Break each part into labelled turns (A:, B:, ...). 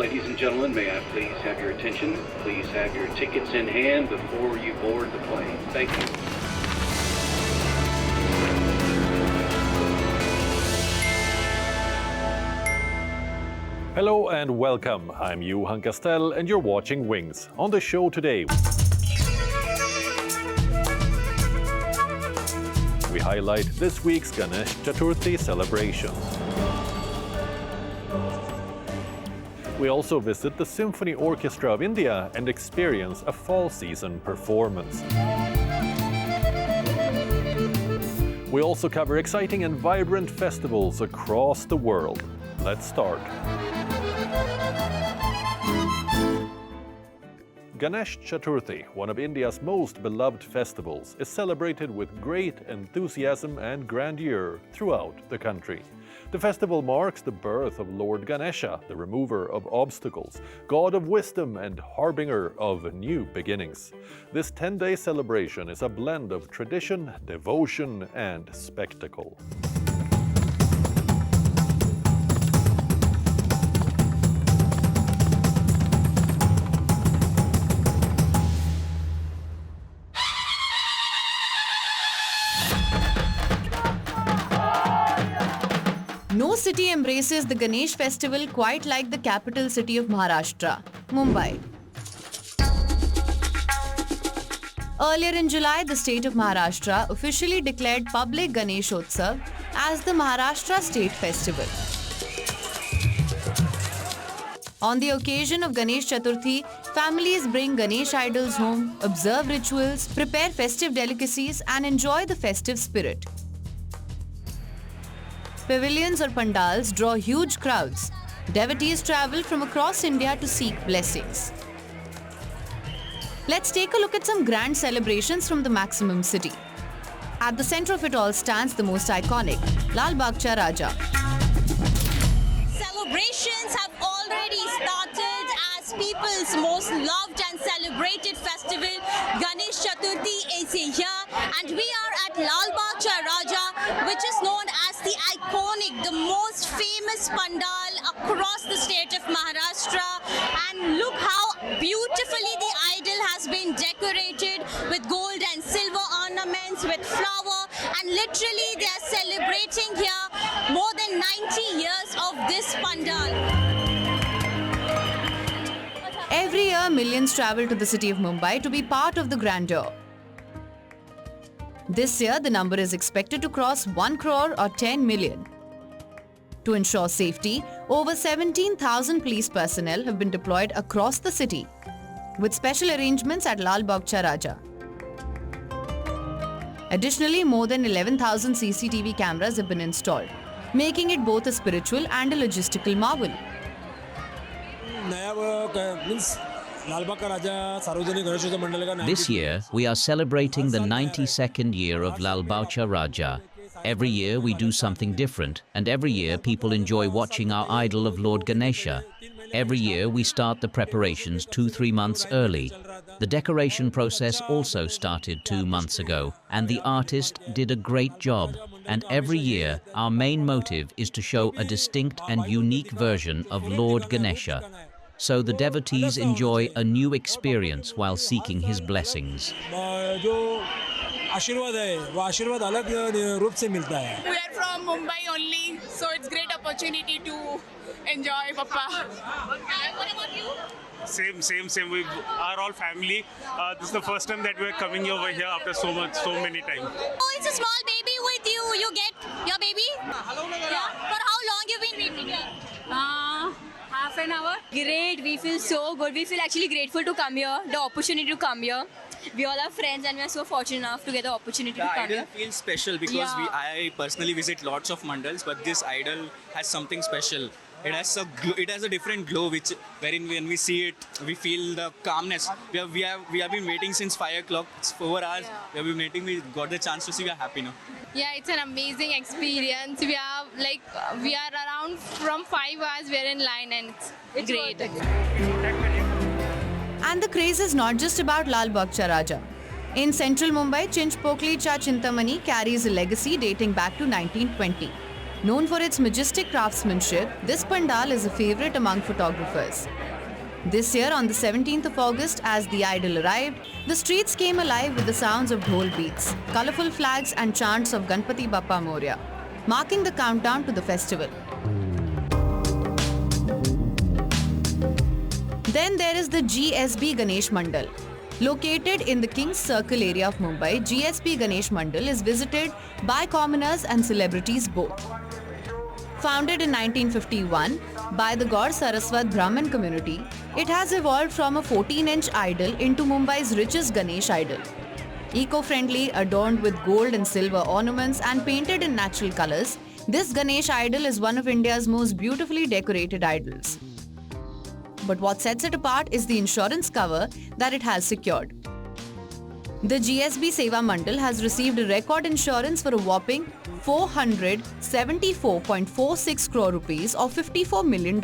A: Ladies and gentlemen, may I please have your attention? Please have your tickets in hand before you board the plane. Thank you.
B: Hello and welcome. I'm Johan Castell and you're watching Wings. On the show today, we highlight this week's Ganesh Chaturthi celebrations. We also visit the Symphony Orchestra of India and experience a fall season performance. We also cover exciting and vibrant festivals across the world. Let's start. Ganesh Chaturthi, one of India's most beloved festivals, is celebrated with great enthusiasm and grandeur throughout the country. The festival marks the birth of Lord Ganesha, the remover of obstacles, god of wisdom and harbinger of new beginnings. This 10-day celebration is a blend of tradition, devotion, and spectacle.
C: No city embraces the Ganesh festival quite like the capital city of Maharashtra, Mumbai. Earlier in July, the state of Maharashtra officially declared public Ganeshotsav as the Maharashtra State Festival. On the occasion of Ganesh Chaturthi, families bring Ganesh idols home, observe rituals, prepare festive delicacies, and enjoy the festive spirit. Pavilions or pandals draw huge crowds. Devotees travel from across India to seek blessings. Let's take a look at some grand celebrations from the maximum city. At the center of it all stands the most iconic, Lalbaugcha Raja.
D: Celebrations have already started as people's most loved and celebrated festival, Ganesh Chaturthi, is here, and we are at Lalbaugcha Raja, which is known as the iconic, the most famous pandal across the state of Maharashtra. And look how beautifully the idol has been decorated with gold and silver ornaments, with flower, and literally they are celebrating here more than 90 years of this pandal.
C: Every year, millions travel to the city of Mumbai to be part of the grandeur. This year, the number is expected to cross 1 crore or 10 million. To ensure safety, over 17,000 police personnel have been deployed across the city, with special arrangements at Lalbaugcha Raja. Additionally, more than 11,000 CCTV cameras have been installed, making it both a spiritual and a logistical marvel.
E: This year, we are celebrating the 92nd year of Lalbaugcha Raja. Every year we do something different, and every year people enjoy watching our idol of Lord Ganesha. Every year we start the preparations 2-3 months early. The decoration process also started 2 months ago, and the artist did a great job. And every year our main motive is to show a distinct and unique version of Lord Ganesha. So the devotees enjoy a new experience while seeking his blessings.
F: We are
G: from Mumbai only, so it's great opportunity to enjoy Papa.
D: What about you?
H: Same. We are all family. This is the first time that we're coming over here after so many times.
D: Oh, it's a small baby with you. You get your baby? Yeah. For how long you been waiting here?
I: Half an hour. Great. We feel so good. We feel actually grateful to come here, the opportunity to come here. We all are friends and we are so fortunate enough to get the opportunity to come here.
J: The idol feels special because I personally visit lots of mandals, but this idol has something special. It has a different glow, wherein when we see it, we feel the calmness. We have been waiting since 5 o'clock. It's 4 hours. We have been waiting. We got the chance to see. We are happy now.
G: Yeah, it's an amazing experience. We are around from 5 hours. We're in line and it's great.
C: And the craze is not just about Lalbaugcha Raja. In central Mumbai, Chinchpokli Cha Chintamani carries a legacy dating back to 1920. Known for its majestic craftsmanship, this pandal is a favorite among photographers. This year, on the 17th of August, as the idol arrived, the streets came alive with the sounds of dhol beats, colourful flags and chants of Ganpati Bappa Moria, marking the countdown to the festival. Then there is the GSB Ganesh Mandal. Located in the King's Circle area of Mumbai, GSB Ganesh Mandal is visited by commoners and celebrities both. Founded in 1951 by the Gaur Saraswat Brahmin community, it has evolved from a 14-inch idol into Mumbai's richest Ganesh idol. Eco-friendly, adorned with gold and silver ornaments and painted in natural colors, this Ganesh idol is one of India's most beautifully decorated idols. But what sets it apart is the insurance cover that it has secured. The GSB Seva Mandal has received a record insurance for a whopping 474.46 crore rupees or $54 million.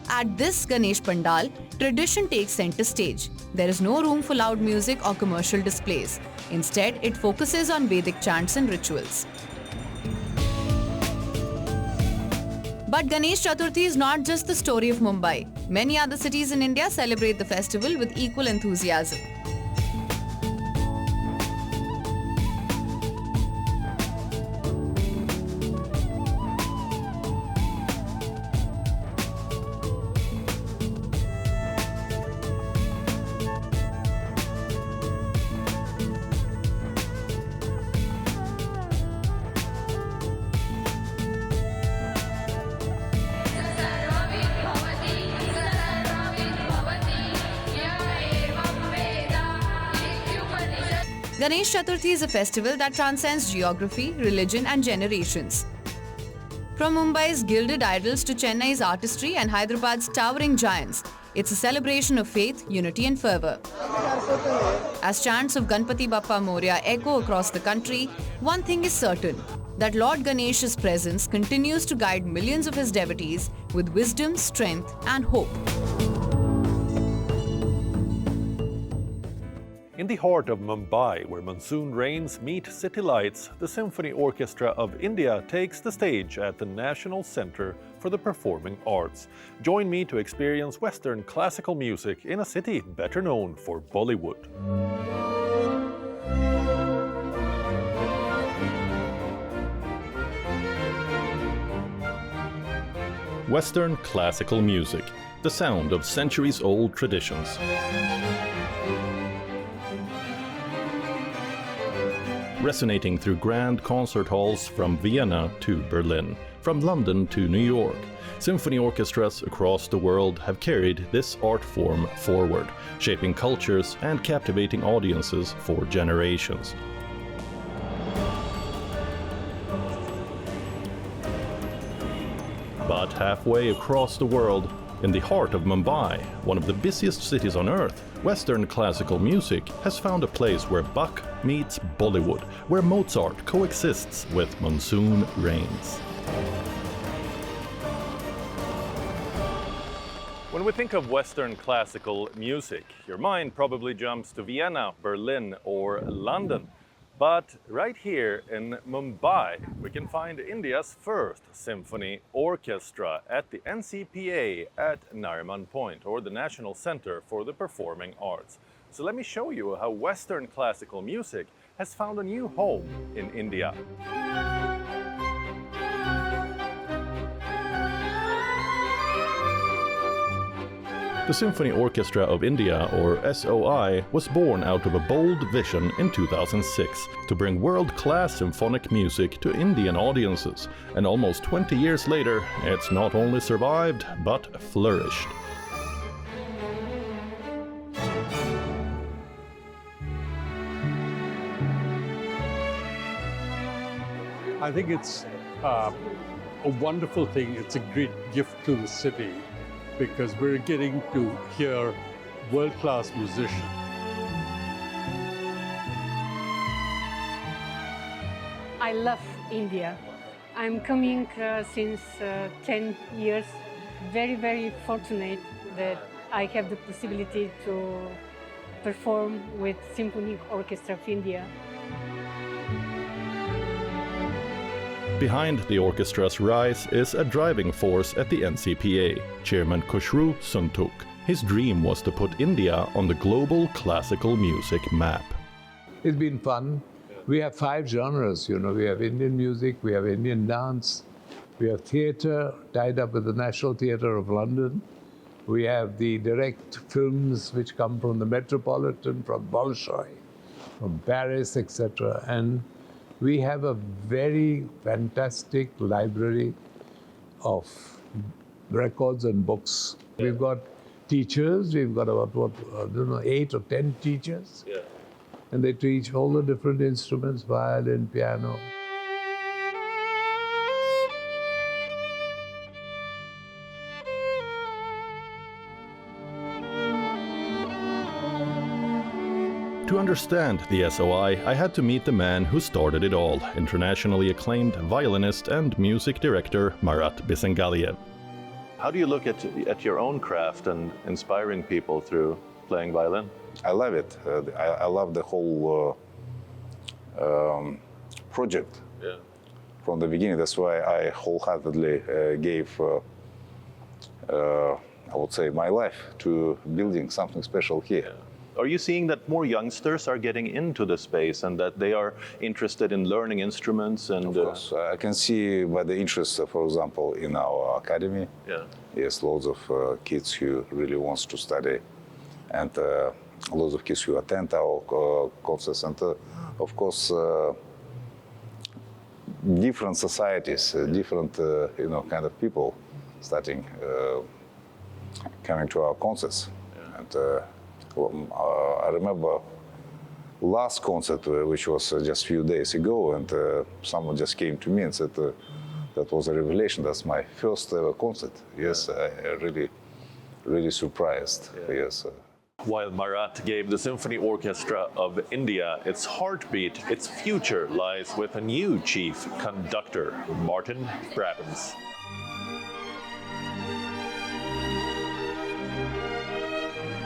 C: At this Ganesh Pandal, tradition takes center stage. There is no room for loud music or commercial displays. Instead, it focuses on Vedic chants and rituals. But Ganesh Chaturthi is not just the story of Mumbai. Many other cities in India celebrate the festival with equal enthusiasm. Ganesh Chaturthi is a festival that transcends geography, religion and generations. From Mumbai's gilded idols to Chennai's artistry and Hyderabad's towering giants, it's a celebration of faith, unity and fervour. As chants of Ganpati Bappa Moria echo across the country, one thing is certain, that Lord Ganesh's presence continues to guide millions of his devotees with wisdom, strength and hope.
B: In the heart of Mumbai, where monsoon rains meet city lights, the Symphony Orchestra of India takes the stage at the National Centre for the Performing Arts. Join me to experience Western classical music in a city better known for Bollywood. Western classical music, the sound of centuries-old traditions. Resonating through grand concert halls from Vienna to Berlin, from London to New York, symphony orchestras across the world have carried this art form forward, shaping cultures and captivating audiences for generations. But halfway across the world, in the heart of Mumbai, one of the busiest cities on earth, Western classical music has found a place where Bach meets Bollywood, where Mozart coexists with monsoon rains. When we think of Western classical music, your mind probably jumps to Vienna, Berlin, or London. But right here in Mumbai, we can find India's first symphony orchestra at the NCPA at Nariman Point, or the National Centre for the Performing Arts. So let me show you how Western classical music has found a new home in India. The Symphony Orchestra of India, or SOI, was born out of a bold vision in 2006 to bring world-class symphonic music to Indian audiences, and almost 20 years later, it's not only survived, but flourished.
F: I think it's a wonderful thing. It's a great gift to the city, because we're getting to hear world-class musicians.
K: I love India. I'm coming since 10 years. Very, very fortunate that I have the possibility to perform with Symphony Orchestra of India.
L: Behind the orchestra's rise is a driving force at the NCPA, Chairman Khushru Suntuk. His dream was to put India on the global classical music map.
M: It's been fun. We have 5 genres, you know. We have Indian music, we have Indian dance, we have theatre tied up with the National Theatre of London. We have the direct films which come from the Metropolitan, from Bolshoi, from Paris, etc. And we have a very fantastic library of records and books. We've got teachers, we've got about, 8 or 10 teachers. Yeah. And they teach all the different instruments, violin, piano.
L: To understand the SOI, I had to meet the man who started it all, internationally acclaimed violinist and music director Marat Bisengaliev.
B: How do you look at your own craft and inspiring people through playing violin?
N: I love it. I love the whole project from the beginning. That's why I wholeheartedly gave, I would say, my life to building something special here.
B: Yeah. Are you seeing that more youngsters are getting into the space and that they are interested in learning instruments? And
N: of course, I can see by the interest, for example, in our academy.
B: Yeah.
N: Yes, lots of kids who really wants to study, and lots of kids who attend our concerts, and of course, different societies, different kind of people starting coming to our concerts. Yeah. And I remember last concert, which was just a few days ago, and someone just came to me and said that was a revelation. That's my first ever concert. Yes, I really surprised. Yeah. Yes.
B: While Marat gave the Symphony Orchestra of India its heartbeat, its future lies with a new chief conductor, Martin Brabants.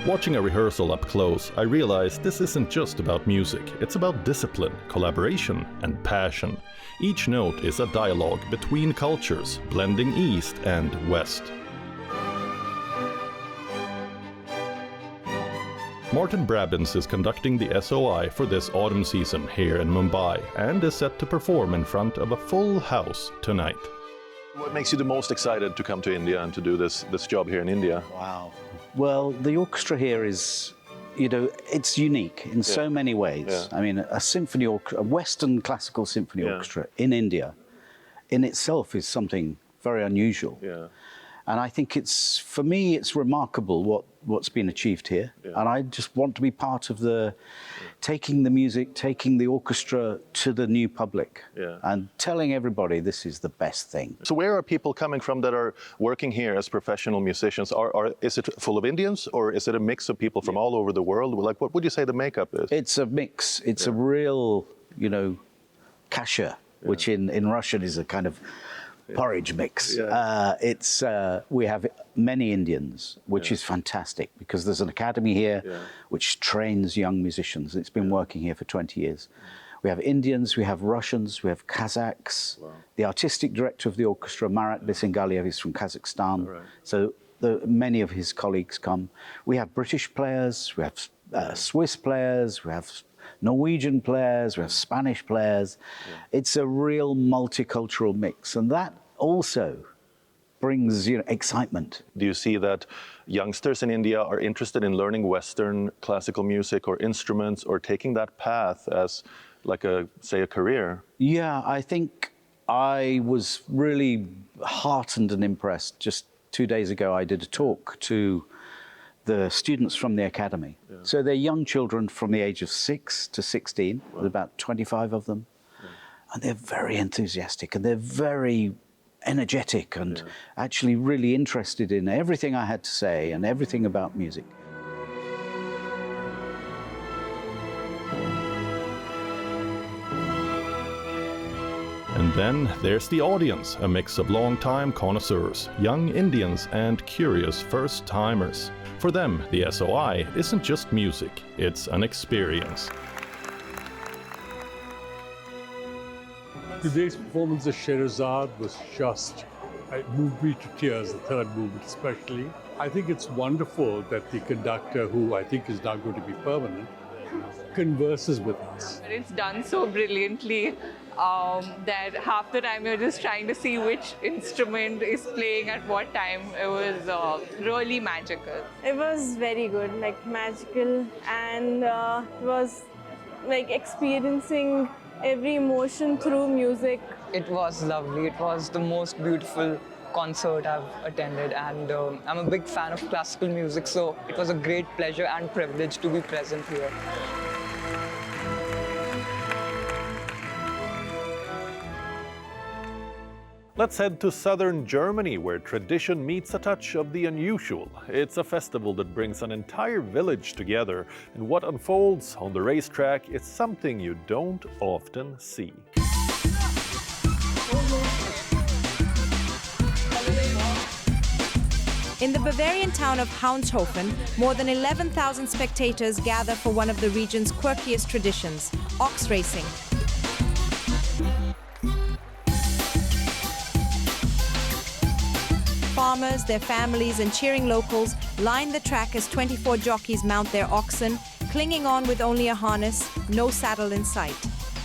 L: Watching a rehearsal up close, I realized this isn't just about music. It's about discipline, collaboration, and passion. Each note is a dialogue between cultures, blending East and West. Martin Brabants is conducting the SOI for this autumn season here in Mumbai and is set to perform in front of a full house tonight.
B: What makes you the most excited to come to India and to do this job here in India?
O: Wow. Well, the orchestra here is, it's unique in so many ways. Yeah. I mean, a Western classical symphony orchestra in India in itself is something very unusual. Yeah. And I think for me, it's remarkable what's been achieved here. Yeah. And I just want to be part of taking the music, taking the orchestra to the new public and telling everybody this is the best thing.
B: So where are people coming from that are working here as professional musicians? Is it full of Indians, or is it a mix of people from all over the world? Like, what would you say the makeup is? It's
O: a mix. It's a real, kasha, which in Russian is a kind of porridge mix. Yeah. We have many Indians, which is fantastic because there's an academy here which trains young musicians. It's been working here for 20 years. We have Indians, we have Russians, we have Kazakhs. Wow. The artistic director of the orchestra, Marat Bisengaliev, is from Kazakhstan. Right. So many of his colleagues come. We have British players, we have Swiss players, we have Norwegian players, we have Spanish players. Yeah. It's a real multicultural mix, and that also brings excitement.
B: Do you see that youngsters in India are interested in learning Western classical music or instruments, or taking that path as like a career?
O: Yeah, I think I was really heartened and impressed. Just 2 days ago, I did a talk to the students from the academy. Yeah. So they're young children from the age of 6 to 16. Wow. There's about 25 of them. Yeah. And they're very enthusiastic and they're very energetic and actually really interested in everything I had to say and everything about music.
L: And then there's the audience, a mix of long-time connoisseurs, young Indians and curious first-timers. For them, the SOI isn't just music, it's an experience.
F: Today's performance of Scheherazade was just, it moved me to tears, the third movement especially. I think it's wonderful that the conductor, who I think is now going to be permanent, converses with us.
P: It's done so brilliantly that half the time you're just trying to see which instrument is playing at what time. It was really magical.
Q: It was very good, like magical, and it was like experiencing every emotion through music.
R: It was lovely. It was the most beautiful concert I've attended, and I'm a big fan of classical music, so it was a great pleasure and privilege to be present here.
B: Let's head to southern Germany, where tradition meets a touch of the unusual. It's a festival that brings an entire village together, and what unfolds on the racetrack is something you don't often see.
S: In the Bavarian town of Hounshofen, more than 11,000 spectators gather for one of the region's quirkiest traditions, ox racing. Farmers, their families, and cheering locals line the track as 24 jockeys mount their oxen, clinging on with only a harness, no saddle in sight.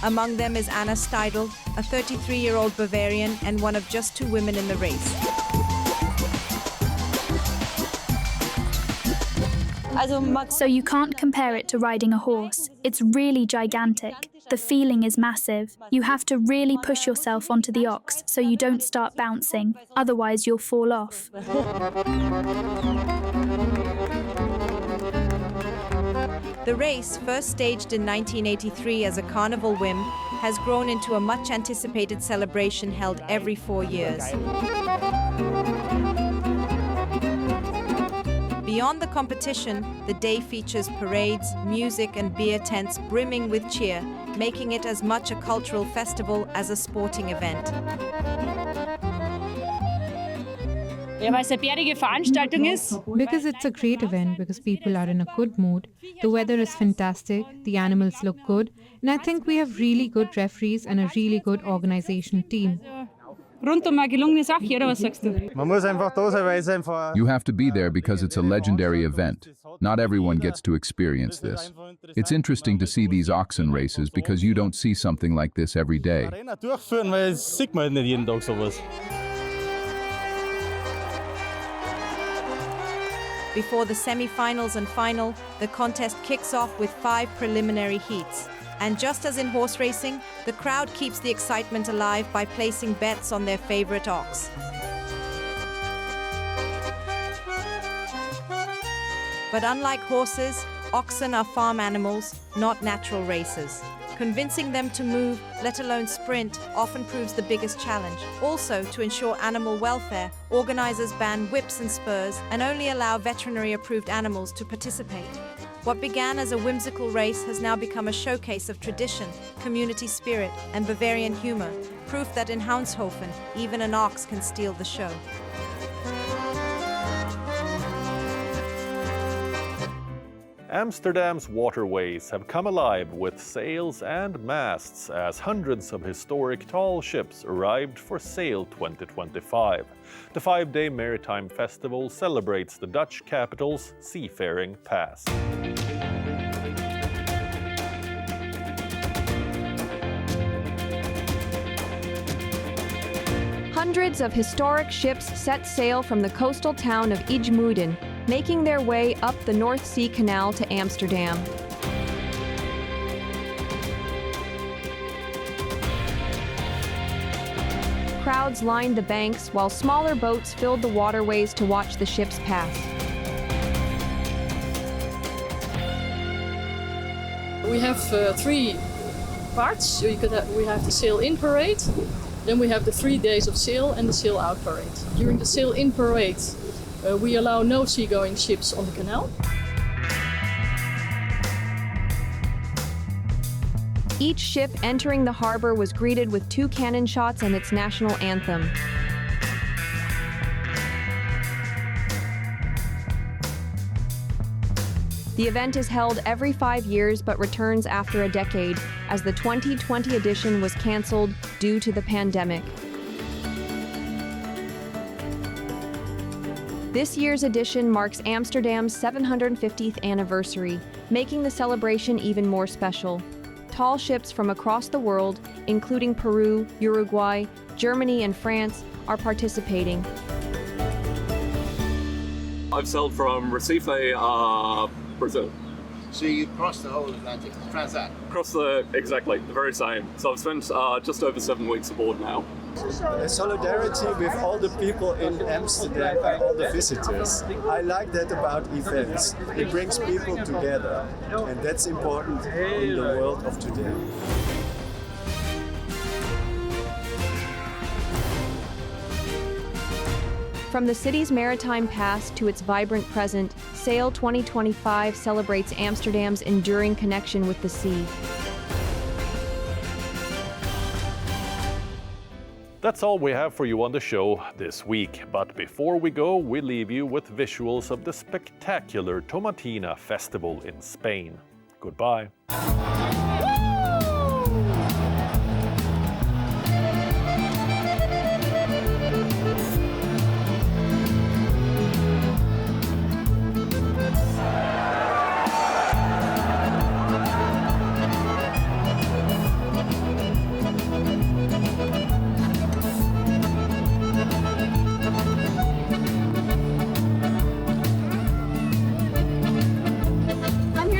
S: Among them is Anna Steidl, a 33-year-old Bavarian and one of just 2 women in the race.
T: So you can't compare it to riding a horse. It's really gigantic. The feeling is massive. You have to really push yourself onto the ox so you don't start bouncing, otherwise you'll fall off.
S: The race, first staged in 1983 as a carnival whim, has grown into a much anticipated celebration held every 4 years. Beyond the competition, the day features parades, music, and beer tents brimming with cheer, making it as much a cultural festival as a sporting event.
U: Because it's a great event, because people are in a good mood, the weather is fantastic, the animals look good, and I think we have really good referees and a really good organization team.
V: You have to be there because it's a legendary event. Not everyone gets to experience this. It's interesting to see these oxen races because you don't see something like this every day.
S: Before the semi-finals and final, the contest kicks off with 5 preliminary heats. And just as in horse racing, the crowd keeps the excitement alive by placing bets on their favorite ox. But unlike horses, oxen are farm animals, not natural racers. Convincing them to move, let alone sprint, often proves the biggest challenge. Also, to ensure animal welfare, organizers ban whips and spurs and only allow veterinary-approved animals to participate. What began as a whimsical race has now become a showcase of tradition, community spirit, and Bavarian humor, proof that in Hounshofen, even an ox can steal the show.
B: Amsterdam's waterways have come alive with sails and masts as hundreds of historic tall ships arrived for Sail 2025. The 5-day maritime festival celebrates the Dutch capital's seafaring past.
W: Hundreds of historic ships set sail from the coastal town of IJmuiden, making their way up the North Sea Canal to Amsterdam. Crowds lined the banks while smaller boats filled the waterways to watch the ships pass.
X: We have 3 parts. We have the sail-in parade, then we have the 3 days of sail and the sail-out parade. During the sail-in parade, we allow no seagoing ships on the canal.
W: Each ship entering the harbor was greeted with 2 cannon shots and its national anthem. The event is held every 5 years but returns after a decade, as the 2020 edition was canceled due to the pandemic. This year's edition marks Amsterdam's 750th anniversary, making the celebration even more special. Tall ships from across the world, including Peru, Uruguay, Germany, and France, are participating.
A: I've sailed from Recife, Brazil.
D: So you crossed the whole Atlantic,
A: Exactly, the very same. So I've spent just over 7 weeks aboard now.
E: Solidarity with all the people in Amsterdam and all the visitors. I like that about events. It brings people together, and that's important in the world of today.
W: From the city's maritime past to its vibrant present, Sail 2025 celebrates Amsterdam's enduring connection with the sea.
B: That's all we have for you on the show this week. But before we go, we leave you with visuals of the spectacular Tomatina festival in Spain. Goodbye.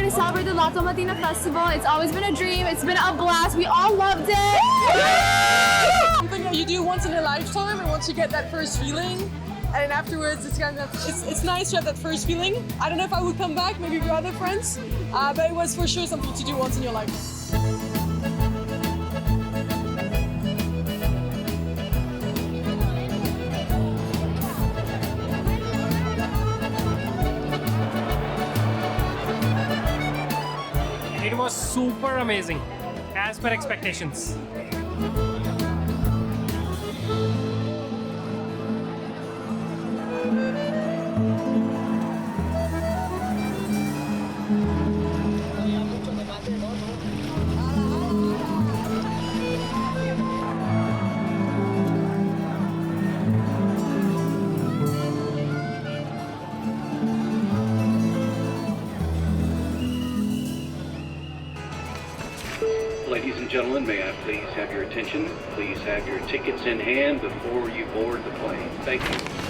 G: Celebrate the Tomatina festival. It's always been a dream. It's been a blast. We all loved it.
H: Something you do once in a lifetime, and once you get that first feeling, and then afterwards it's kind of it's nice to have that first feeling. I don't know if I would come back, maybe with other friends, but it was for sure something to do once in your life.
Y: It was super amazing, as per expectations.
Z: Ladies and gentlemen, may I please have your attention? Please have your tickets in hand before you board the plane. Thank you.